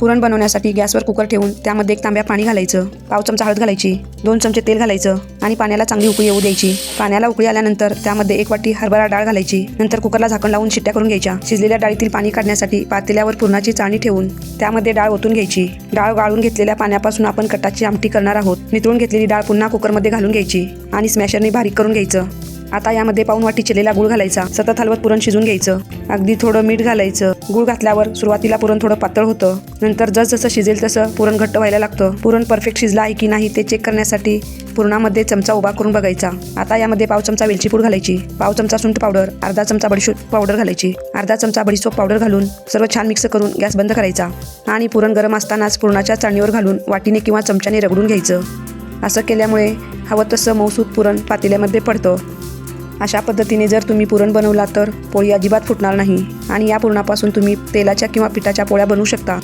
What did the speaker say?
पुरण बनवण्यासाठी गॅसवर कुकर ठेवून त्यामध्ये 1 तांब्या पाणी घालायचं, पाव चमचा हळद घालायची, 2 चमचे तेल घालायचं आणि पाण्याला चांगली उकळी येऊ द्यायची। पाण्याला उकळी आल्यानंतर त्यामध्ये 1 वाटी हरभरा डाळ घालायची। नंतर कुकरला झाकण लावून शिट्ट्या करून घ्यायच्या। शिजलेल्या डाळीतील पाणी काढण्यासाठी पातेल्यावर पुरणाची चाळणी ठेवून त्यामध्ये डाळ ओतून घ्यायची। डाळ गाळून घेतलेल्या पाण्यापासून आपण कटाची आमटी करणार आहोत। नितळून घेतलेली डाळ पुन्हा कुकरमध्ये घालून घ्यायची आणि स्मॅशरने बारीक करून घ्यायचं। आता यामध्ये पाऊण वाटी चिरलेला गूळ घालायचा। सतत हलवत पुरण शिजून घ्यायचं। अगदी थोडं मीठ घालायचं। गूळ घातल्यावर सुरुवातीला पुरण थोडं पातळ होतं, नंतर जसं शिजेल तसं पुरण घट्ट व्हायला लागतं। पुरण परफेक्ट शिजलं आहे की नाही ते चेक करण्यासाठी पुरणामध्ये चमचा उभा करून बघायचा। आता यामध्ये पाव चमचा वेलची पूड घालायची, पाव चमचा सुंठ पावडर, अर्धा चमचा बडीशेप पावडर घालायची, अर्धा चमचा बडीशेप पावडर घालून सर्व छान मिक्स करून गॅस बंद करायचा आणि पुरण गरम असतानाच पुरणाच्या चाळणीवर घालून वाटीने किंवा चमच्याने रगडून घ्यायचं। असं केल्यामुळे हवं तसं मऊसूत पुरण पातेल्यामध्ये पडतं। अशा पद्धतीने जर तुम्ही पुरण बनवला तर पोळी अजिबात फुटणार नाही आणि या पुरणापासून तुम्ही तेलाच्या किंवा पिठाच्या पोळ्या बनवू शकता।